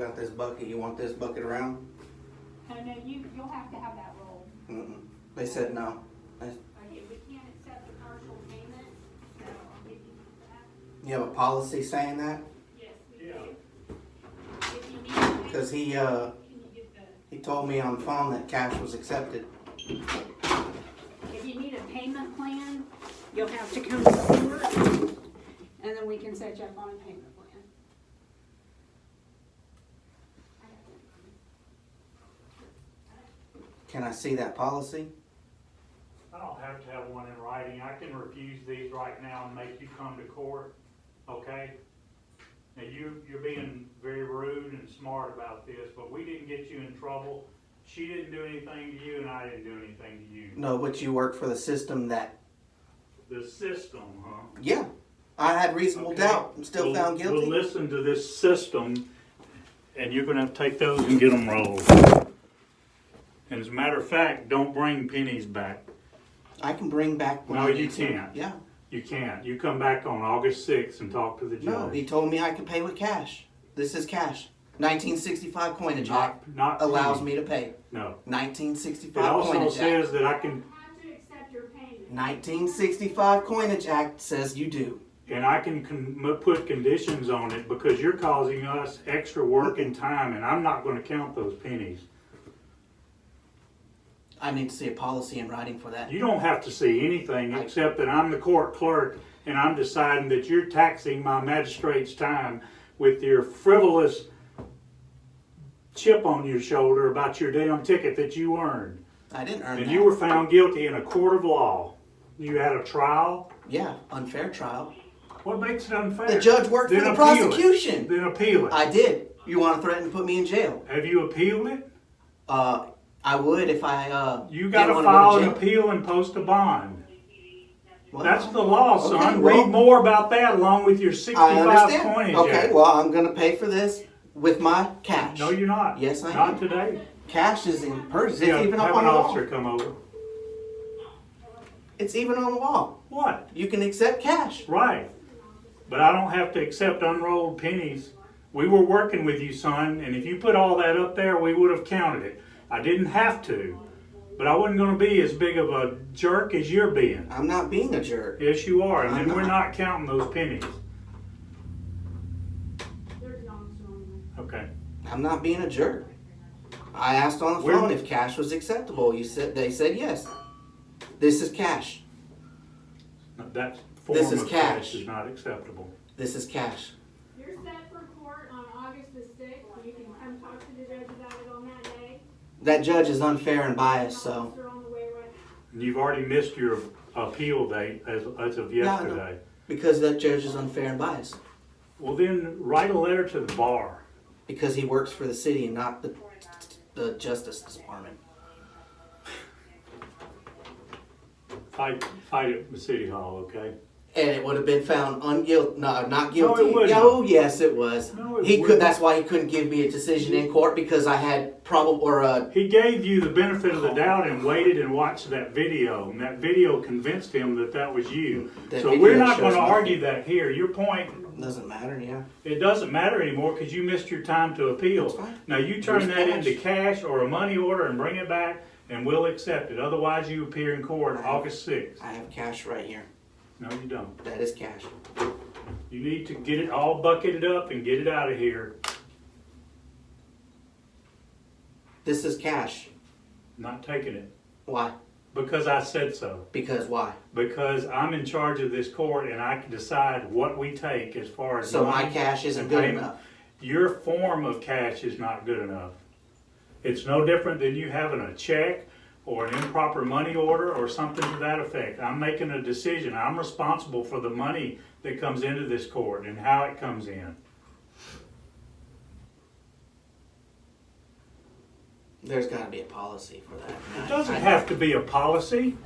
got this bucket. You want this bucket around? No, you'll have to have that rolled. They said no. Okay, we can't accept a partial payment, so I'll give you that. You have a policy saying that? Yes, we do. If you need. Because he Can you get the? he told me on the phone that cash was accepted. If you need a payment plan, you'll have to come to court, and then we can set you up on a payment plan. Can I see that policy? I don't have to have one in writing. I can refuse these right now and make you come to court, okay? Now, you're being very rude and smart about this, but we didn't get you in trouble. She didn't do anything to you, and I didn't do anything to you. No, but you work for the system that. The system, huh? Yeah, I had reasonable Okay. doubt. I'm still found guilty. We'll listen to this system, and you're gonna have to take those and get them rolled. And as a matter of fact, don't bring pennies back. I can bring back. When No, I you need to. can't. Yeah. You can't. You come back on August 6th and talk to the judge. No, he told me I could pay with cash. This is cash. 1965 coinage act Not allows pennies. me to pay. No. It 1965 also coinage says act. that I can, Have to accept your payment. 1965 coinage act says you do. and I can put conditions on it because you're causing us extra work and time, and I'm not going to count those pennies. I need to see a policy in writing for that. You don't have to see anything except that I'm the court clerk, and I'm deciding that you're taxing my magistrate's time with your frivolous chip on your shoulder about your damn ticket that you earned. I didn't earn And that. you were found guilty in a court of law. You had a trial. Yeah, unfair trial. What makes it unfair? The judge worked for Then the appeal it. prosecution. Then appeal it. I did. You want to threaten to put me in jail? Have you appealed it? I would if I You didn't got to wanna file go to an jail. appeal and post a bond. Well, That's the law, son. okay, well- Read more about that along with your I 65 understand. coinage. Okay, act. well, I'm going to pay for this with my cash. No, you're not. Yes, I Not am. today. Cash is in purse. It's Yeah, even have up on an the officer wall. come over. It's even on the wall. What? You can accept cash. Right. But I don't have to accept unrolled pennies. We were working with you, son, and if you put all that up there, we would have counted it. I didn't have to, but I wasn't going to be as big of a jerk as you're being. I'm not being a jerk. Yes, you are, and I'm then we're not. not counting those pennies. There's no one. Okay. I'm not being a jerk. I asked on the We're- phone if cash was acceptable. They said yes. This is cash. That form This is of cash. cash is not acceptable. This is cash. You're set for court on August the 6th. You can come talk to the judge about it on that day. That judge is unfair and biased, An so officer on the way right now. And you've already missed your appeal date as of yesterday. because that judge is unfair and biased. Well, then write a letter to the bar. Because he works for the city and not the Justice Department. Fight it at the city hall, okay? And it would have been found unguilty. No, not guilty. No, it wouldn't. Oh, yes, it was. No, it He could. wouldn't. That's why he couldn't give me a decision in court because I had He gave you the benefit of the doubt and waited and watched that video, and that video convinced him that that was you. That So video we're not shows going to nothing. argue that here. Your point, doesn't matter. Yeah. it doesn't matter anymore because you missed your time to appeal. That's fine. Now you turn Here's that cash. into cash or a money order and bring it back, and we'll accept it. Otherwise, you appear in court August 6th. I have cash right here. No, you don't. That is cash. You need to get it all bucketed up and get it out of here. This is cash. Not taking it Why? because I said so. Because why? Because I'm in charge of this court and I can decide what we take as far as So my money cash isn't and good payment. enough. Your form of cash is not good enough. It's no different than you having a check or an improper money order or something to that effect. I'm making a decision. I'm responsible for the money that comes into this court and how it comes in. There's got to be a policy for that. It doesn't have to be a policy.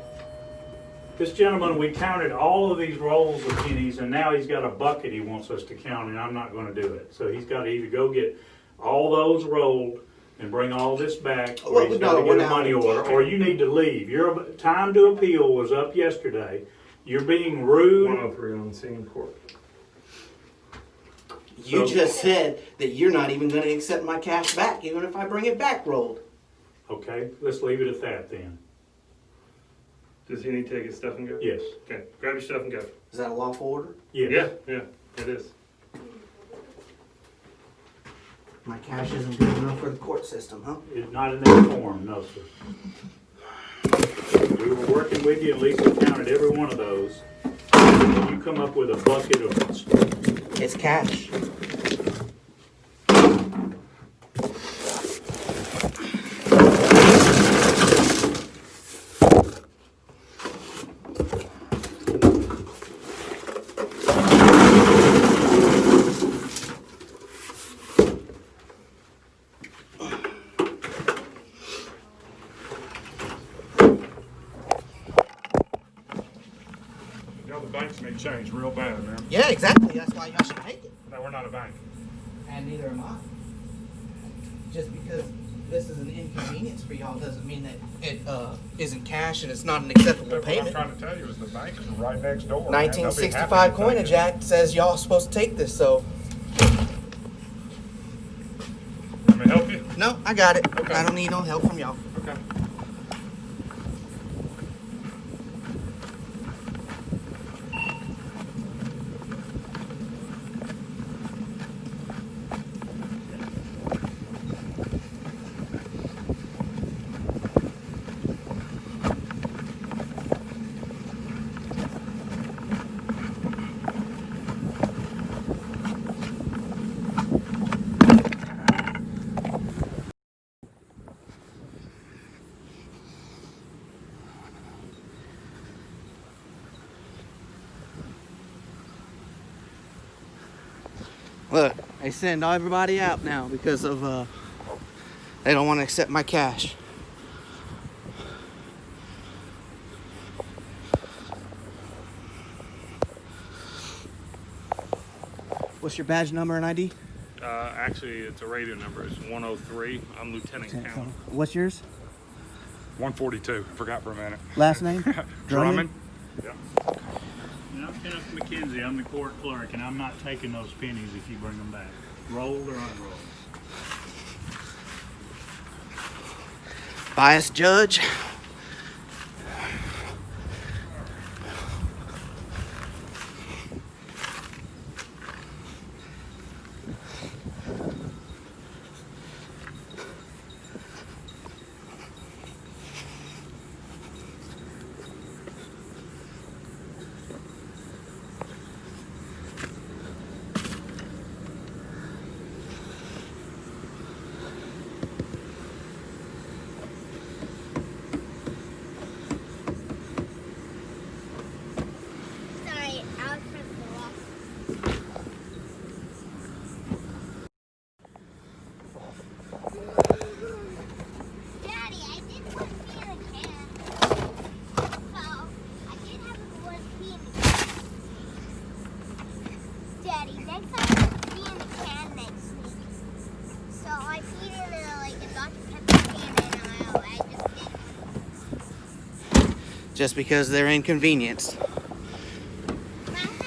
This gentleman, we counted all of these rolls of pennies, and now he's got a bucket he wants us to count, and I'm not going to do it. So he's got to either go get all those rolled and bring all this back, or Well, he's no, got to we're get a not- money order, or you need to leave. Your time to appeal was up yesterday. You're being rude. 103 on scene court. You So- just said that you're not even going to accept my cash back, even if I bring it back rolled. Okay, let's leave it at that then. Does he need to take his stuff and go? Yes, Okay, grab your stuff and go. Is that a lawful order? yes. Yeah, it is. My cash isn't good enough for the court system, huh? It's not in that form, no, sir. We were working with you, and Lisa counted every one of those. And you come up with a bucket of, It's cash. You know the banks need change real bad, man. Yeah, exactly. That's why y'all should take it. No, we're not a bank. And neither am I. Just because this is an inconvenience for y'all doesn't mean that it isn't cash and it's not an acceptable What I'm payment. trying to tell you is the bank is right next door. man. They'll be happy 1965 to take Coinage it. Act says y'all supposed to take this, so Let me help you? no, I got it. Okay. I don't need no help from y'all. Okay. Look, they send everybody out now because of they don't want to accept my cash. What's your badge number and ID? Actually, it's a radio number. It's 103. I'm Lieutenant County. What's yours? 142. Forgot for a minute. Last name? Drummond. Yeah. And I'm Kenneth McKenzie, I'm the court clerk, and I'm not taking those pennies if you bring them back, rolled or unrolled. Biased judge. Sorry, I was pressing the lock. Daddy, I didn't want to pee in the can. So, I did have to want to pee in the can. Daddy, next time I pee in the can next week. So, I peed in a Dr. Pepper can and I just did. Just because they're inconvenienced.